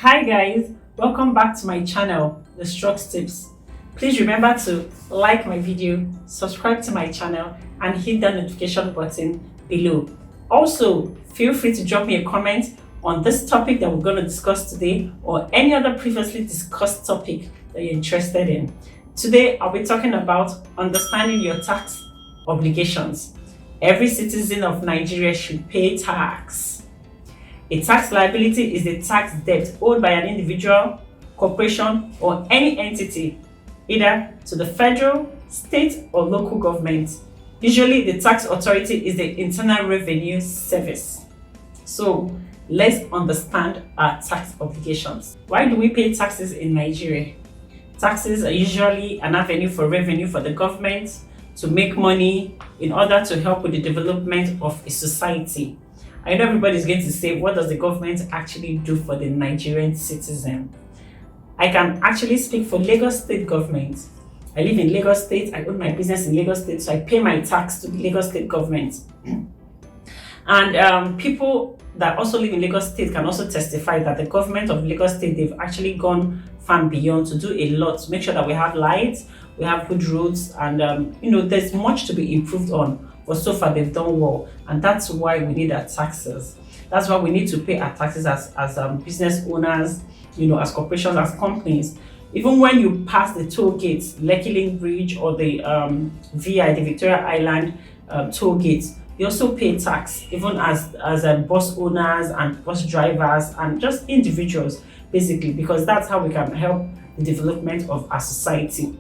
Hi guys, welcome back to my channel, The Strokes Tips. Please remember to like my video, subscribe to my channel and hit the notification button below. Also, feel free to drop me a comment on this topic that we're going to discuss today or any other previously discussed topic that you're interested in. Today, I'll be talking about understanding your tax obligations. Every citizen of Nigeria should pay tax. A tax liability is a tax debt owed by an individual, corporation, or any entity, either to the federal, state, or local government. Usually, the tax authority is the Internal Revenue Service. So, let's understand our tax obligations. Why do we pay taxes in Nigeria? Taxes are usually an avenue for revenue for the government to make money in order to help with the development of a society. I know everybody's going to say, what does the government actually do for the Nigerian citizen? I can actually speak for Lagos State government. I live in Lagos State, I own my business in Lagos State, so I pay my tax to the Lagos State government. And people that also live in Lagos State can also testify that the government of Lagos State, they've actually gone far and beyond to do a lot to make sure that we have lights, we have good roads, and there's much to be improved on. But so far they've done well, and that's why we need our taxes. That's why we need to pay our taxes as business owners, as corporations, as companies. Even when you pass the toll gates, Lekki Link Bridge or the VI, the Victoria Island toll gates, you also pay tax, even as bus owners and bus drivers and just individuals, basically, because that's how we can help the development of our society.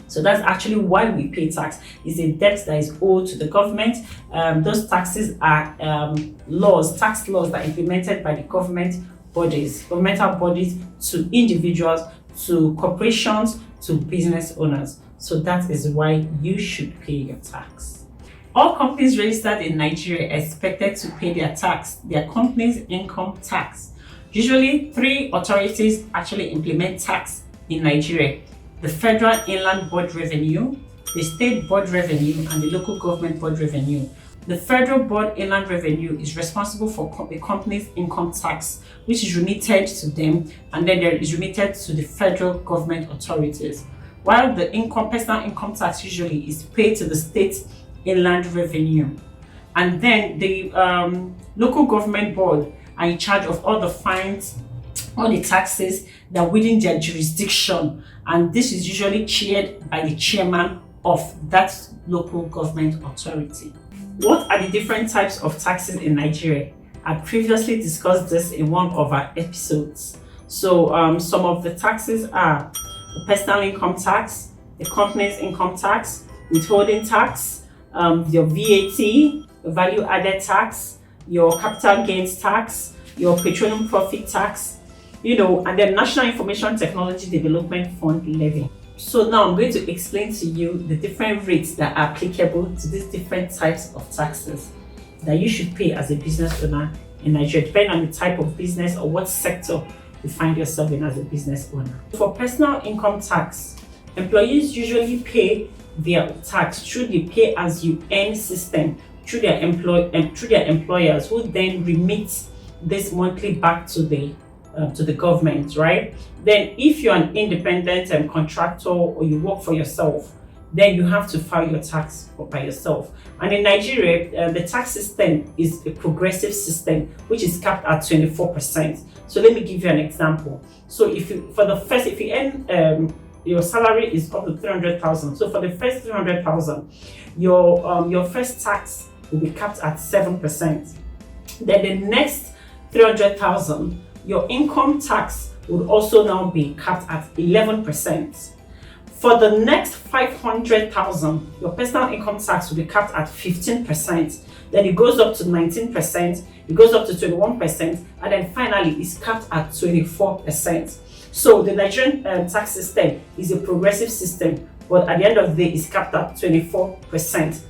So that's actually why we pay tax. It's a debt that is owed to the government. Those taxes are tax laws that are implemented by the governmental bodies to individuals, to corporations, to business owners. So that is why you should pay your tax. All companies registered in Nigeria are expected to pay their tax, their company's income tax. Usually, three authorities actually implement tax in Nigeria: the Federal Inland Board Revenue, the State Board Revenue, and the Local Government Board Revenue. The Federal Board Inland Revenue is responsible for the company's income tax, which is remitted to them, and then there is remitted to the federal government authorities. While the personal income tax usually is paid to the State Inland Revenue. And then the Local Government Board are in charge of all the fines, all the taxes that are within their jurisdiction, and this is usually chaired by the chairman of that local government authority. What are the different types of taxes in Nigeria? I previously discussed this in one of our episodes. So some of the taxes are the personal income tax, the company's income tax, withholding tax, your VAT, your value added tax, your capital gains tax, your petroleum profit tax, and then National Information Technology Development Fund levy. So now I'm going to explain to you the different rates that are applicable to these different types of taxes that you should pay as a business owner in Nigeria, depending on the type of business or what sector you find yourself in as a business owner. For personal income tax, employees usually pay their tax through the pay as you earn system through their employers, who then remit this monthly back to the government, right? Then if you're an independent contractor or you work for yourself, then you have to file your tax by yourself. And in Nigeria, the tax system is a progressive system, which is capped at 24%. So let me give you an example. So if you earn your salary is up to 300,000. So for the first 300,000, your first tax will be capped at 7%. Then the next 300,000, your income tax would also now be capped at 11%. For the next 500,000, your personal income tax will be capped at 15%. Then it goes up to 19%, it goes up to 21%, and then finally it's capped at 24%. So the Nigerian tax system is a progressive system, but at the end of the day, it's capped at 24%.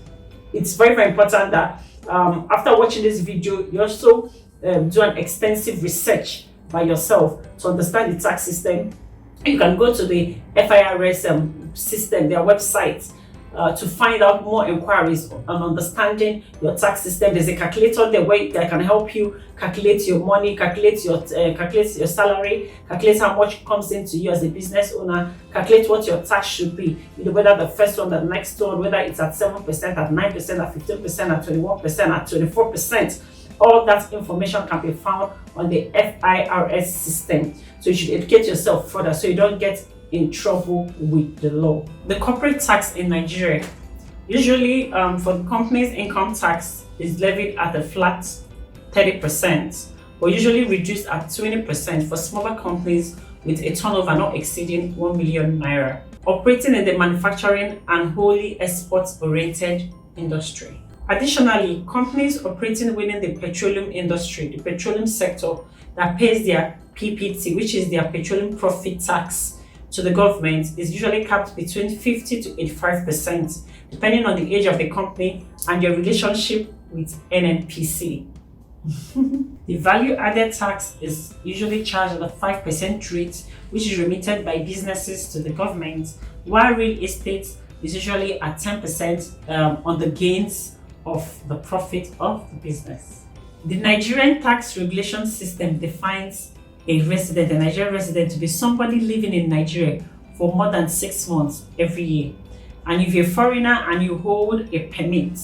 It's very, very important that after watching this video, you also do an extensive research by yourself to understand the tax system. You can go to the FIRS system, their website, to find out more inquiries on understanding your tax system. There's a calculator there where that can help you calculate your money, calculate your salary, calculate how much comes into you as a business owner, calculate what your tax should be. Whether the first one, the next one, whether it's at 7%, at 9%, at 15%, at 21%, at 24%. All that information can be found on the FIRS system. So you should educate yourself further so you don't get in trouble with the law. The corporate tax in Nigeria, usually for the company's income tax is levied at a flat 30%, but usually reduced at 20% for smaller companies with a turnover not exceeding 1 million naira, operating in the manufacturing and wholly export-oriented industry. Additionally, companies operating within the petroleum industry, the petroleum sector, that pays their PPT, which is their petroleum profit tax, to the government is usually capped between 50 to 85%, depending on the age of the company and your relationship with NNPC. The value-added tax is usually charged at a 5% rate, which is remitted by businesses to the government, while real estate is usually at 10% on the gains of the profit of the business. The Nigerian tax regulation system defines a Nigerian resident, to be somebody living in Nigeria for more than 6 months every year. And if you're a foreigner and you hold a permit,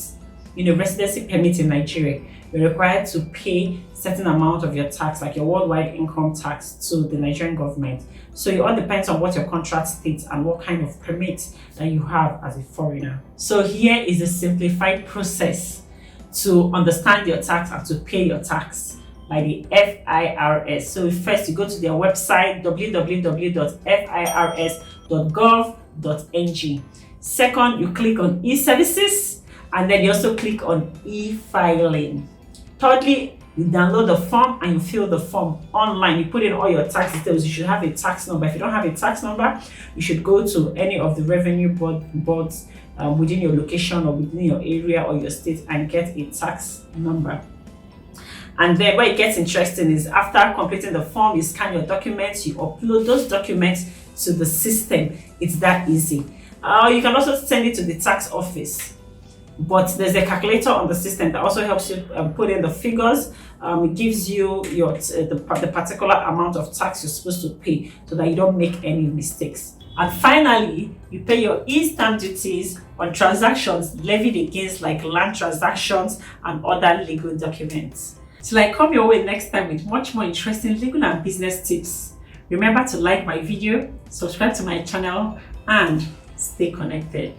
residency permit in Nigeria, you're required to pay certain amount of your tax, like your worldwide income tax, to the Nigerian government. So it all depends on what your contract states and what kind of permit that you have as a foreigner. So here is a simplified process to understand your tax and to pay your tax by the FIRS. So first you go to their website, www.firs.gov.ng. Second, you click on e-services, and then you also click on e-filing. Thirdly, you download the form and you fill the form online. You put in all your tax details. You should have a tax number. If you don't have a tax number, you should go to any of the revenue boards within your location or within your area or your state and get a tax number. And then where it gets interesting is after completing the form, you scan your documents, you upload those documents to the system. It's that easy. You can also send it to the tax office. But there's a calculator on the system that also helps you put in the figures. It gives you the particular amount of tax you're supposed to pay so that you don't make any mistakes. And finally, you pay your e-stamp duties on transactions levied against like land transactions and other legal documents. Till I come your way next time with much more interesting legal and business tips. Remember to like my video, subscribe to my channel, and stay connected.